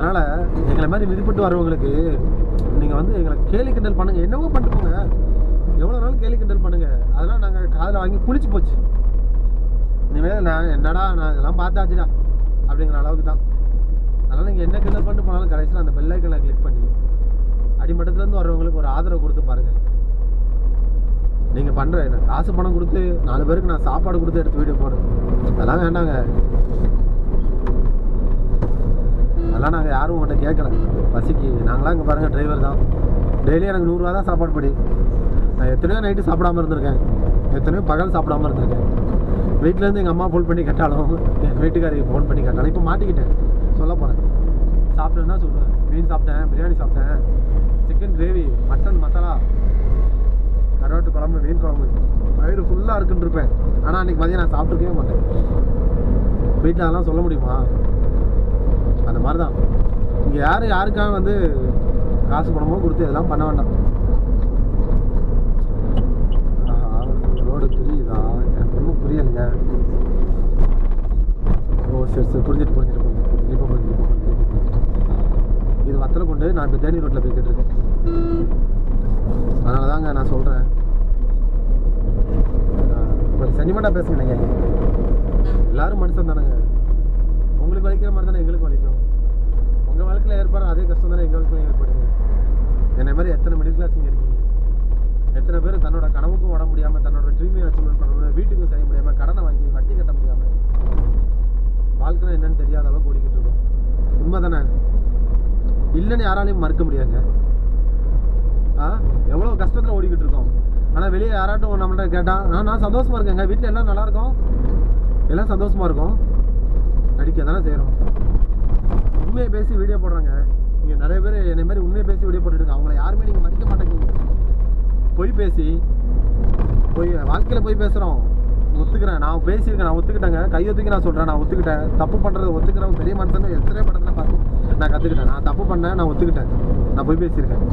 அதனால் எங்களை மாதிரி மிதிப்பட்டு வரவங்களுக்கு நீங்கள் வந்து எங்களை கேலி கிண்டல் பண்ணுங்கள், என்னவோ பண்ணிட்டு போங்க, எவ்வளோ நாள் கேலி கிண்டல் பண்ணுங்கள். அதெல்லாம் நாங்கள் காதில் வாங்கி புளிச்சு போச்சு. இனிமேல் நான் என்னடா நான் இதெல்லாம் பார்த்தாச்சுடா அப்படிங்கிற அளவுக்கு தான். அதனால் நீங்கள் என்ன கிண்டல் பண்ணிட்டு போனாலும் கடைசியில் அந்த பெல் ஐக்கனை கிளிக் பண்ணி அடிமட்டத்துலேருந்து வரவங்களுக்கு ஒரு ஆதரவு கொடுத்து பாருங்கள். நீங்கள் பண்ணுற என்ன காசு பணம் கொடுத்து 4 பேருக்கு நான் சாப்பாடு கொடுத்து எடுத்து வீடியோ போடுறேன், அதெல்லாம் வேண்டாங்க. அதெல்லாம் நாங்கள் யாரும் உங்கள்கிட்ட கேட்கல. பசிக்கு நாங்களாம் இங்கே பாருங்கள் டிரைவர் தான். டெய்லி எனக்கு 100 ரூபா தான் சாப்பாடு படி. நான் எத்தனையோ நைட்டு சாப்பிடாமல் இருந்திருக்கேன், எத்தனையோ பகல் சாப்பிடாமல் இருந்திருக்கேன். வீட்டிலேருந்து எங்கள் அம்மா ஃபோன் பண்ணி கேட்டாலும் என் வீட்டுக்காரிக்கு ஃபோன் பண்ணி கேட்டாலும் இப்போ மாட்டிக்கிட்டேன். சொல்ல போகிறேன், சாப்பிட்டேன்னா சொல்லுவேன். மீன் சாப்பிட்டேன், பிரியாணி சாப்பிட்டேன், சிக்கன் கிரேவி, மட்டன் மசாலா, கருவாட்டு குழம்பு, மீன் குழம்பு, வயிறு ஃபுல்லாக இருக்குன்னு இருப்பேன். ஆனால் அன்றைக்கி மதியம் நான் சாப்பிட்ருக்கவே மாட்டேன். வீட்டில் அதெல்லாம் சொல்ல முடியுமா? அந்த மாதிரி தான் இங்கே யாருக்காக வந்து காசு பணமோ கொடுத்து இதெல்லாம் பண்ண வேண்டாம். ரோடு புரியுதா? எனக்கு ஒன்றும் புரியலைங்க. ஓ சரி புரிஞ்சுட்டு இப்போ புரிஞ்சுட்டு இது வத்தலை கொண்டு நான் இப்போ தேனி ரோட்டில் போய்கிட்டு இருக்கேன். அதனால தாங்க நான் சொல்கிறேன், கொஞ்சம் சென்டிமெண்ட்டாக பேசுங்க. எல்லோரும் மனுஷன் தானேங்க. உங்களுக்கு வலிக்கிற மாதிரி தானே எங்களுக்கு வலிக்கும். உங்கள் வாழ்க்கையில் ஏற்படுற அதே கஷ்டம் தானே எங்கள் வாழ்க்கையில் ஏற்படுங்க. என்னை மாதிரி எத்தனை மிடில் கிளாஸ் இங்கே இருக்கீங்க? எத்தனை பேர் தன்னோட கனவுக்கும் உட முடியாமல், தன்னோட ட்ரீமை அச்சீவ்மெண்ட் பண்ண முடியாமல், வீட்டுக்கும் செய்ய முடியாமல், கடனை வாங்கி வட்டி கட்ட முடியாமல், வாழ்க்கைனா என்னன்னு தெரியாத அளவுக்கு ஓடிக்கிட்டு இருக்கோம். உண்மை தானே? இல்லைன்னு யாராலையும் மறுக்க முடியாதுங்க. எவ்வளோ கஷ்டத்தில் ஓடிக்கிட்டு இருக்கோம். ஆனால் வெளியே யாராட்டும் நம்மள்ட்ட கேட்டால் நான் சந்தோஷமாக இருக்கேங்க, வீட்டில் எல்லாம் நல்லாயிருக்கும், எல்லாம் சந்தோஷமாக இருக்கும், நடிக்க தானே செய்கிறோம். உண்மையை பேசி வீடியோ போடுறாங்க. இங்கே நிறைய பேர் என்னை மாதிரி உண்மையை பேசி வீடியோ போட்டுருக்காங்க. அவங்கள யாருமே நீங்கள் மதிக்க மாட்டேங்க. பொய் பேசி வாழ்க்கையில் போய் பேசுகிறோம். ஒத்துக்கிறேன், நான் பேசியிருக்கேன், நான் ஒத்துக்கிட்டேங்க. கையொத்துக்கி நான் சொல்கிறேன், நான் ஒத்துக்கிட்டேன். தப்பு பண்ணுறது ஒத்துக்கிறவங்க பெரிய மனுஷன் எத்தனை படத்தில் பார்த்து நான் கற்றுக்கிட்டேன். நான் தப்பு பண்ணேன், நான் ஒத்துக்கிட்டேன், நான் போய் பேசியிருக்கேன்.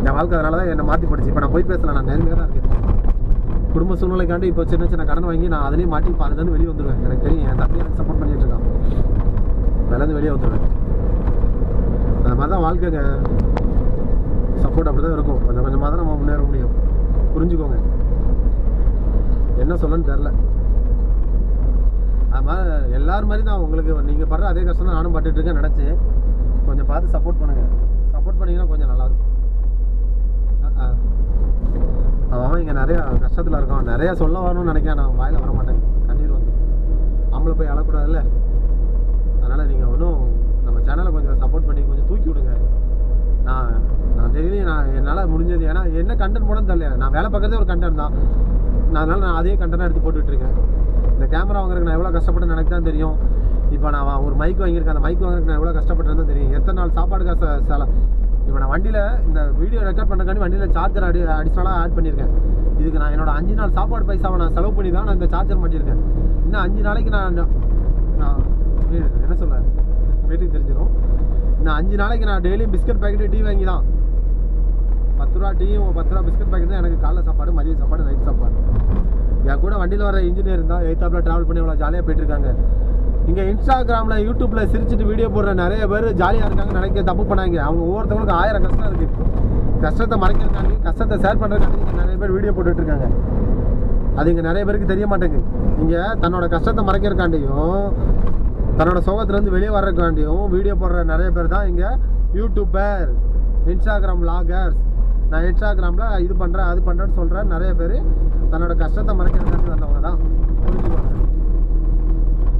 என் வாழ்க்கை அதனால தான் என்னை மாற்றி படிச்சு இப்போ நான் போய் பேசலாம். நான் நேர்மையாக தான் இருக்கேன். குடும்ப சூழ்நிலைக்காண்டி இப்போ சின்ன சின்ன கடன் வாங்கி நான் அதுலேயும் மாட்டி இப்போ அதுலேருந்து வெளியே வந்துடுவேன். எனக்கு தெரியும், என் தம்பி எனக்கு சப்போர்ட் பண்ணிட்டு இருக்கான். அதுலேருந்து வெளியே வந்துடுவேன். அந்த மாதிரி தான் வாழ்க்கைங்க. சப்போர்ட் அப்படி தான் இருக்கும். கொஞ்சம் கொஞ்சமாக தான் நம்ம முன்னேற முடியும். புரிஞ்சுக்கோங்க. என்ன சொல்லணும்னு தெரில. அது மாதிரி எல்லோரும் மாதிரி தான் உங்களுக்கு நீங்கள் படுற அதே கஷ்டம் தான் நானும் பட்டுட்டு இருக்கேன். நினச்சி கொஞ்சம் பார்த்து சப்போர்ட் பண்ணுங்கள். சப்போர்ட் பண்ணிங்கன்னா கொஞ்சம் நல்லாயிருக்கும். அவன் இங்கே நிறையா கஷ்டத்தில் இருக்கான். நிறையா சொல்ல வரணும்னு நினைக்கிறேன். நான் வாயில் வர மாட்டேன். கண்ணீர் வந்து நம்மளை போய் அழக்கூடாதுல்ல. அதனால் நீங்கள் ஒன்றும் நம்ம சேனலை கொஞ்சம் சப்போர்ட் பண்ணி கொஞ்சம் தூக்கி விடுங்க. நான் டெய்லி என்னால் முடிஞ்சது, ஏன்னா என்ன கண்டென்ட் போடணும்னு தெரியல. நான் வேலை பார்க்குறதே ஒரு கண்டென்ட் தான். அதனால் நான் அதே கண்டென்ட்டாக எடுத்து போட்டுட்ருக்கேன். இந்த கேமரா வாங்குறதுக்கு நான் எவ்வளோ கஷ்டப்பட்டு எனக்கு தான் தெரியும். இப்போ நான் ஒரு மைக் வாங்கியிருக்கேன். அந்த மைக் வாங்குறதுக்கு நான் எவ்வளோ கஷ்டப்பட்டுருந்தேன் தெரியும். எத்தனை நாள் சாப்பாடு காசு இப்போ நான் வண்டியில் இந்த வீடியோ ரெக்கார்ட் பண்ணுறக்காண்டி வண்டியில் சார்ஜர் அடிஷ்னலாக ஆட் பண்ணியிருக்கேன். இதுக்கு நான் என்னோட 5 நாள் சாப்பாடு பைசாவை நான் செலவு பண்ணி தான் நான் இந்த சார்ஜர் மாட்டியிருக்கேன். இன்னும் 5 நாளைக்கு நான் என்ன சொல்கிறேன் வீட்டுக்கு தெரிஞ்சிடும். இன்னும் 5 நாளைக்கு நான் டெய்லியும் பிஸ்கட் பாக்கெட்டு டீ வாங்கி தான் 10 ரூபா டீயும் 10 ரூபா பிஸ்கட் பாக்கெட் தான் எனக்கு காலைல சாப்பாடு, மதிய சாப்பாடு, நைட் சாப்பாடு. என் கூட வண்டியில் வர இன்ஜினியர் தான் எய்த்தாப்பில் ட்ராவல் பண்ணி இவ்வளோ ஜாலியாக போயிட்டுருக்காங்க. இங்கே இன்ஸ்டாகிராமில் யூடியூப்பில் சிரிச்சுட்டு வீடியோ போடுற நிறைய பேர் ஜாலியாக இருக்காங்க. நினைக்க தப்பு பண்ணாங்க. அவங்க ஒவ்வொருத்தவங்களுக்கு 1000 கஷ்டம் இருக்குது. கஷ்டத்தை மறைக்கிறதுக்காண்டி, கஷ்டத்தை ஷேர் பண்ணுறதுக்காண்டி நிறைய பேர் வீடியோ போட்டுட்ருக்காங்க. அது இங்கே நிறைய பேருக்கு தெரிய மாட்டேங்குது. இங்கே தன்னோட கஷ்டத்தை மறைக்கிறதுக்காண்டியும் தன்னோட சோகத்துலேருந்து வெளியே வர்றதுக்காண்டியும் வீடியோ போடுற நிறைய பேர் தான் இங்கே யூடியூபர், இன்ஸ்டாகிராம் வ்ளாகர்ஸ். நான் இன்ஸ்டாகிராமில் இது பண்ணுறேன் அது பண்ணுறேன்னு சொல்கிறேன். நிறைய பேர் தன்னோட கஷ்டத்தை மறைக்கிறதுக்காண்டி வந்தவங்க தான். புரிஞ்சுக்கோங்க.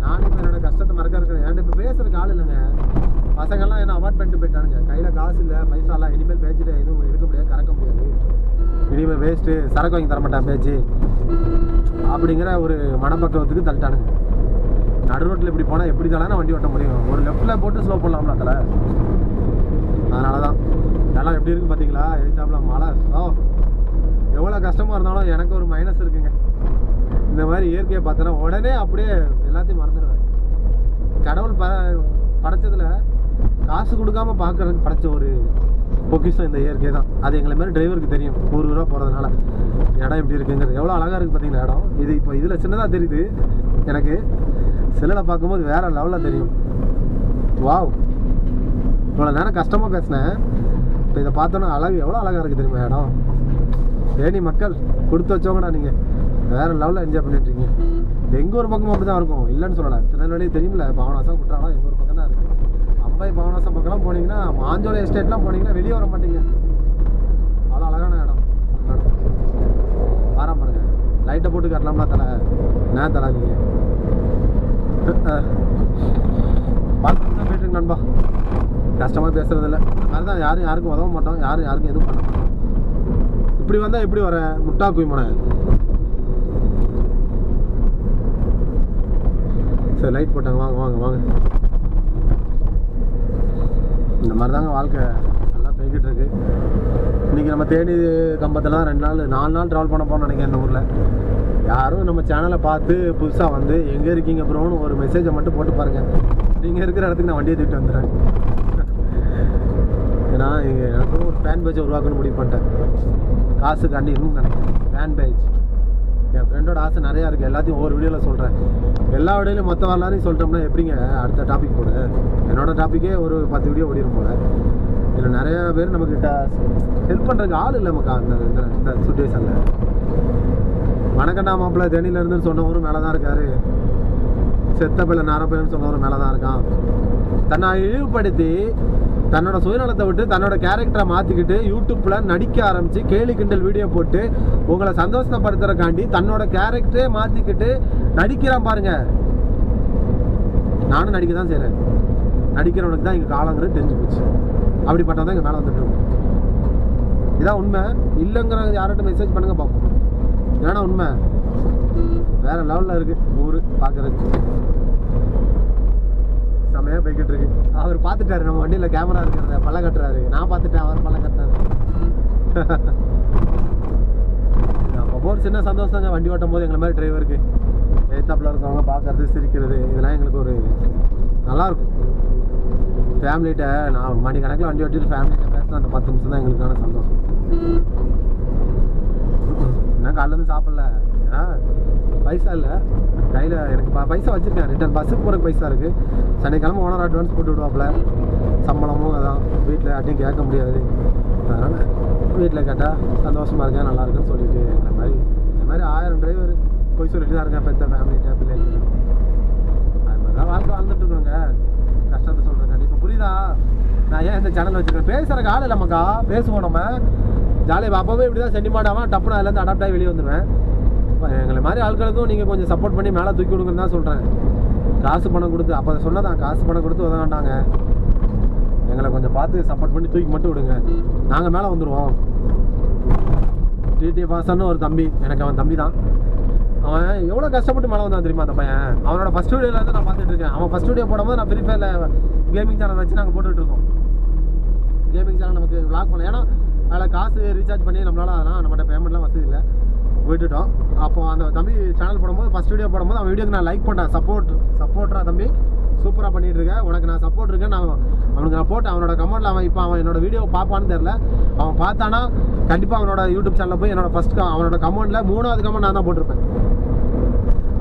நானும் இப்போ என்னோட கஷ்டத்தை மறக்க இருக்கிறேன். என்கிட்ட இப்போ பேசுறதுக்கு ஆள் இல்லைங்க. பசங்கள்லாம் என்ன அவாய்ட் பண்ணிட்டு போயிட்டானுங்க. கையில் காசு இல்லை, பைசாலாம். இனிமேல் பேச்சுட்டு எதுவும் இருக்க முடியாது, கறக்க முடியாது, இனிமேல் வேஸ்ட்டு, சரக்கு வாங்கி தரமாட்டான் பேச்சு அப்படிங்கிற ஒரு மனப்பக்குவத்துக்கு தள்ளிட்டானுங்க. நடு ரோட்டில் இப்படி போனால் எப்படி தானே வண்டி ஓட்ட முடியும்? ஒரு லெஃப்ட்டில் போட்டு ஸ்லோ பண்ணலாம்ல அதில். அதனால தான் இதெல்லாம் எப்படி இருக்குது பார்த்தீங்களா? எதிர்த்தாப்புல மழை. எவ்வளோ கஷ்டமாக இருந்தாலும் எனக்கு ஒரு மைனஸ் இருக்குங்க. இந்த மாதிரி இயற்கையை பார்த்தோன்னா உடனே அப்படியே எல்லாத்தையும் மறந்துடுவேன். கடவுள் படைச்சதில் காசு கொடுக்காம பார்க்கறதுக்கு படைச்ச ஒரு பொக்கிஷம் இந்த இயற்கை தான். அது எங்களை மாதிரி டிரைவருக்கு தெரியும். 1 ரூபா போகிறதுனால இடம் எப்படி இருக்குங்கிறது. எவ்வளோ அழகாக இருக்குது பார்த்தீங்களா இடம். இது இப்போ இதில் சின்னதாக தெரியுது எனக்கு. செல்லில் பார்க்கும்போது வேறு லெவலில் தெரியும். வாவ். இவ்வளோ நேரம் கஷ்டமாக பேசினேன். இப்போ இதை பார்த்தோன்னா அழகு எவ்வளோ அழகாக இருக்குது தெரியுமா இடம். தேனி மக்கள் கொடுத்து வச்சவங்கடா நீங்கள், வேறு லெவலில் என்ஜாய் பண்ணிட்டுருக்கீங்க. எங்கள் ஒரு பக்கம் அப்படி தான் இருக்கும், இல்லைன்னு சொல்லலை. திருநெல்வேலி தெரியுமில்ல, பாபநாசம் குற்றாலம் எங்கள் ஒரு பக்கம் தான் இருக்குது. அம்பை பாபநாசம் பக்கம்லாம் போனீங்கன்னா, மாஞ்சோலை எஸ்டேட்லாம் போனீங்கன்னா வெளியே வர மாட்டீங்க. அவ்வளோ அழகான இடம். வாரம் பாருங்க, லைட்டை போட்டு கட்டலாம்னா தலை என்ன தலை நீங்கள் பார்த்து தான் போயிட்டுருக்கு நண்பா. கஷ்டமாக பேசுறதில்ல. அது தான் யாருக்கும் உதவ மாட்டோம், யாருக்கும் எதுவும் பண்ண மாட்டோம். இப்படி வந்தால் எப்படி வர முட்டா குய்மனை. சரி லைட் போட்டாங்க, வாங்க வாங்க வாங்க. இந்த மாதிரி தாங்க வாழ்க்கை நல்லா போய்கிட்டு இருக்கு. இன்றைக்கி நம்ம தேனி கம்பத்தில் தான் 4 நாள் ட்ராவல் பண்ண போகிறோம்னு நினைக்கிறேன். இந்த ஊரில் யாரும் நம்ம சேனலை பார்த்து புதுசாக வந்து எங்கே இருக்கீங்க ப்ரோன்னு ஒரு மெசேஜை மட்டும் போட்டு பாருங்கள். நீங்கள் இருக்கிற இடத்துக்கு நான் வண்டியை தூக்கிட்டு வந்துடுறேன். ஏன்னா எனக்கு ஒரு ஃபேன் பேஜை உருவாக்கணும்னு முடிவு பண்ணிட்டேன். காசு கண்டின்னு நினைக்கிறேன். ஃபேன் பேஜ் என் ஃப்ரெண்டோட ஆசை நிறையா இருக்குது. எல்லாத்தையும் ஒவ்வொரு வீடியோவில் சொல்கிறேன். எல்லா வீடியோலையும் மொத்த வரலாறையும் சொல்லிட்டோம்னா எப்படிங்க அடுத்த டாபிக் போடு. என்னோடய டாப்பிக்கே ஒரு 10 வீடியோ ஓடிடும் போல். இதில் நிறைய பேர் நமக்கு ஹெல்ப் பண்ணுறதுக்கு ஆள் இல்லை நமக்கு இந்த சுச்சுவேஷனில். வணக்கண்டா மாப்பிள்ளை தேனியிலேருந்து சொன்னவரும் மேலே தான் இருக்கார். செத்த பிள்ளை நாரப்பையன்னு சொன்னவரும் மேலே தான் இருக்கான். தன்னை இழிவுபடுத்தி தன்னோட சுயநலத்தை விட்டு தன்னோட கேரக்டரை மாற்றிக்கிட்டு யூடியூப்பில் நடிக்க ஆரம்பித்து கேலி கிண்டல் வீடியோ போட்டு உங்களை சந்தோஷப்படுத்துறக்காண்டி தன்னோட கேரக்டரே மாற்றிக்கிட்டு நடிக்கிறான் பாருங்க. நானும் நடிக்க தான் செய்கிறேன். நடிக்கிறவனுக்கு தான் எங்கள் காலங்கிறது தெரிஞ்சு போச்சு. அப்படிப்பட்டவன் தான் எங்கள் மேலே வந்துட்டு இருக்கும். இதான் உண்மை. இல்லைங்கிற யார்கிட்ட மெசேஜ் பண்ணுங்க பார்ப்போம். ஏன்னா உண்மை வேற லெவலில் இருக்குது. ஊர் பார்க்குறதுக்கு செம்மையாக போய்கிட்டு இருக்கு. அவர் பார்த்துட்டாரு நம்ம வண்டியில் கேமரா இருக்கிறத பல்ல கட்டுறாரு. நான் பார்த்துட்டேன், அவர் பல்ல கட்டுறாரு. அப்போ ஒரு சின்ன சந்தோஷம் தாங்க வண்டி ஓட்டும் போது. எங்களை மாதிரி டிரைவருக்கு எய்த்தாப்பில் இருக்கவங்க பார்க்கறது சிரிக்கிறது இதெல்லாம் எங்களுக்கு ஒரு நல்லாயிருக்கும். ஃபேமிலிகிட்ட நான் மணி கணக்கில் வண்டி ஓட்டிட்டு ஃபேமிலிகிட்ட பேசினா அந்த 10 நிமிஷம் தான் எங்களுக்கான சந்தோஷம். என்ன காலையிலேருந்து சாப்பிடல, ஏன்னா பைசா இல்லை கையில். எனக்கு பைசா வச்சுருக்கேன், ரிட்டர்ன் பஸ்ஸுக்கு போகிறதுக்கு பைசா இருக்குது. சனிக்கிழமை ஓனர் அட்வான்ஸ் போட்டு விடுவாப்புல. சம்பளமும் அதான் வீட்டில் யார்ட்டையும் கேட்க முடியாது. அதனால் வீட்டில் கேட்டால் சந்தோஷமாக இருக்கேன், நல்லா இருக்குன்னு சொல்லிட்டு இந்த மாதிரி 1000 டிரைவர் போய் சொல்லிட்டு தான் இருக்கேன். பெற்ற ஃபேமிலிகிட்ட பிள்ளைங்க அது மாதிரி தான் வாழ்க்கை வாழ்ந்துட்டுருக்கோங்க. கஷ்டத்தை சொல்கிறேன். கண்டிப்பாக புரியுதா? நான் ஏன் இந்த சேனல் வச்சுருக்கேன்? பேசுகிறக்கு ஆள் இல்லைம்மாக்கா. பேசுவோம் நம்ம ஜாலியாக. அப்போவே இப்படி தான் சென்டிமெண்டாமல் டப்புன்னு அதுலேருந்து அடாப்ட் ஆகி வெளியே வந்துடுவேன். எங்களை மாதிரி ஆட்களுக்கும் நீங்கள் கொஞ்சம் சப்போர்ட் பண்ணி மேலே தூக்கி விடுங்கன்னு தான் சொல்கிறேன். காசு பணம் கொடுத்து அப்போ சொன்னதான் காசு பணம் கொடுத்து உதவ வேண்டாங்க. எங்களை கொஞ்சம் பார்த்து சப்போர்ட் பண்ணி தூக்கி மட்டும் விடுங்க, நாங்கள் மேலே வந்துடுவோம். டிடி பாசன்னு ஒரு தம்பி, எனக்கு அவன் தம்பி தான். அவன் எவ்வளோ கஷ்டப்பட்டு மேலே வந்தான் தெரியுமா அந்த பையன். அவனோட ஃபஸ்ட் வீடியோவில் நான் பார்த்துட்டு இருக்கேன். அவன் ஃபஸ்ட் வீடியோ போடும்போது நான் ஃப்ரீ ஃபயரில் கேமிங் சேனல் வச்சு நாங்கள் போட்டுட்ருக்கோம். கேமிங் சேனல் நமக்கு விளாக் பண்ணலாம். ஏன்னா அதில் காசு ரீசார்ஜ் பண்ணி நம்மளால் அதெல்லாம் நம்மகிட்ட பேமெண்ட்லாம் வசதி இல்லை, விட்டுட்டோம். அப்போ அந்த தம்பி சேனல் போடும்போது ஃபஸ்ட் வீடியோ போடும்போது அவன் வீடியோக்கு நான் லைக் பண்ணேன். சப்போர்ட்ரா தம்பி, சூப்பராக பண்ணிகிட்டு இருக்கேன், உனக்கு நான் சப்போர்ட் இருக்கேன். நான் அவனுக்கு நான் போட்டேன். அவனோட கமெண்ட்டில் அவன் என்னோட வீடியோ பார்ப்பான்னு தெரில. அவன் பார்த்தானா கண்டிப்பாக அவனோட யூடியூப் சேனலில் போய் என்னோட அவனோட கமெண்ட்டில் 3வது கமெண்ட் நான் தான் போட்டிருப்பேன்.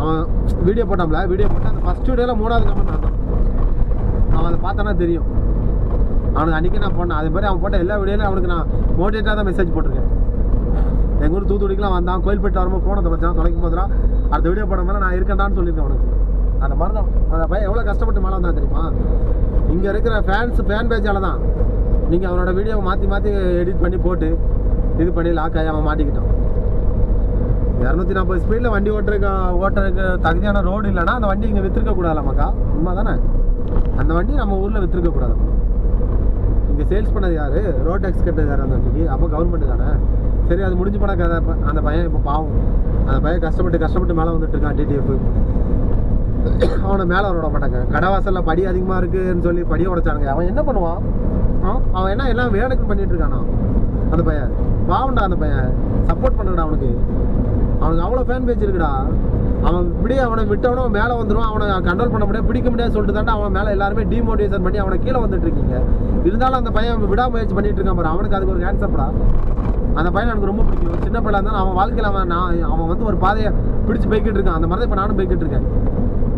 அவன் வீடியோ போட்டான்ல, வீடியோ போட்டு அந்த ஃபஸ்ட் வீடியோவில் 3வது கமெண்ட் நான் தான். அவன் அதை பார்த்தானா தெரியும். அவனுக்கு அன்றைக்கி நான் போனேன். அதே மாதிரி அவன் போட்ட எல்லா வீடியோலையும் அவனுக்கு நான் மோட்டிவேட்டாக தான் மெசேஜ் போட்டிருக்கேன். எங்கள் ஊர் தூத்துக்குடிக்கெலாம் வந்தான், கோயில்பேட்டை வரும்போது ஃபோனை தொலைக்கும் போதுலாம் அடுத்த வீடியோ போட மேலே நான் இருக்கேன்டான்னு சொல்லியிருக்கேன் அவனுக்கு. அந்த மாதிரி தான் அந்த பையன் எவ்வளோ கஷ்டப்பட்டு மேலே வந்தான் தெரியுமா. இங்கே இருக்கிற ஃபேன் பேஜால் தான் நீங்கள் அவனோட வீடியோவை மாற்றி எடிட் பண்ணி போட்டு இது பண்ணி லாக் ஆகி அவன் மாட்டிக்கிட்டான். 240 ஸ்பீடில் வண்டி ஓட்டுறதுக்கு தகுதியான ரோடு இல்லைன்னா அந்த வண்டி இங்கே விற்றுருக்கக்கூடாதுலம்மாக்கா. உண்மை தானே? அந்த வண்டி நம்ம ஊரில் விற்றுருக்கக்கூடாது. இங்கே சேல்ஸ் பண்ணது யார்? ரோட் டேக்ஸ் கட்டது யார் அந்த வண்டிக்கு? அப்போ கவர்மெண்ட்டு தானே. சரி, அது முடிஞ்சு போன கதை. அந்த பையன் இப்போ பாவம், அந்த பையன் கஷ்டப்பட்டு மேலே வந்துட்டு இருக்கான். டிடிஎஃப் அவனை மேலே விட மாட்டாங்க. கடவாசலில் படி அதிகமாக இருக்குதுன்னு சொல்லி படியை உடைச்சானுங்க. அவன் என்ன பண்ணுவான்? அவன் என்ன எல்லாம் வேலைக்கு பண்ணிட்டு இருக்கானா அந்த பையன்? பாவண்டா அந்த பையன். சப்போர்ட் பண்ணுடா அவனுக்கு. அவ்வளோ ஃபேன் பேஜ் இருக்குடா. அவன் இப்படியே அவனை விட்டவனும் மேலே வந்துடுவான். அவனை கண்ட்ரோல் பண்ண முடியாது, பிடிக்க முடியாது சொல்லிட்டு தாண்டா அவன் மேலே எல்லாருமே டிமோட்டிவேஷன் பண்ணி அவனை கீழே வந்துட்டு இருக்கீங்க. இருந்தாலும் அந்த பையன் விடாமுயற்சி பண்ணிட்டு இருக்கான் பாரு. அவனுக்கு அதுக்கு ஒரு ஹேண்ட்ஸப்டா. அந்த பையன் எனக்கு ரொம்ப பிடிக்கும். சின்ன பையன் இருந்தாலும் அவன் வாழ்க்கையில் அவன் வந்து ஒரு பாதையை பிடிச்சி போய்கிட்டு இருக்கான். அந்த மாதிரி இப்போ நானும் போய்கிட்டு இருக்கேன்.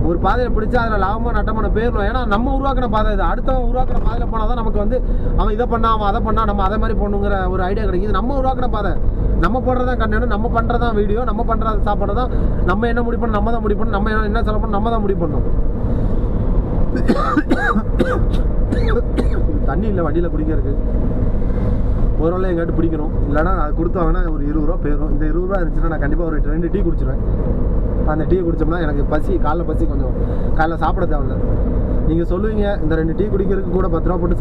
ஒரு பாதையை பிடிச்சா அதில் லாபமாக நட்டமான போயிடணும். ஏன்னா நம்ம உருவாக்கின பாதை இது. அடுத்தவன் உருவாக்கின பாதையில் போனால் தான் நமக்கு வந்து அவன் இதை பண்ணா அவன் அதை பண்ணா நம்ம அதை மாதிரி போடணுங்கிற ஒரு ஐடியா கிடைக்குது. நம்ம உருவாக்கின பாதை, நம்ம போடுறதான் கண்டென்ட், நம்ம பண்ணுறதான் வீடியோ, நம்ம பண்ணுறது சாப்பாடு தான். நம்ம என்ன முடிவு பண்ணணும் நம்ம தான் முடிவு பண்ணணும், நம்ம என்ன செலவு பண்ணணும் நம்ம தான் முடிவு பண்ணணும். தண்ணி இல்லை வண்டியில் குடிக்கிறதுக்கு, ஒரு வேளை எங்கிட்ட பிடிக்கணும். இல்லைனா அது கொடுத்தாங்கன்னா ஒரு 20 ரூபா போயிடும். இந்த 20 ரூபா இருந்துச்சுன்னா நான் கண்டிப்பாக ஒரு 2 டீ குடிச்சிடுவேன். அந்த டீ குடித்தோம்னா எனக்கு பசி, காலைல பசி கொஞ்சம் காலைல சாப்பிட தேவையில்ல. நீங்கள் சொல்லுவீங்க இந்த 2 டீ குடிக்கிறதுக்கு கூட 10 ரூபா போட்டு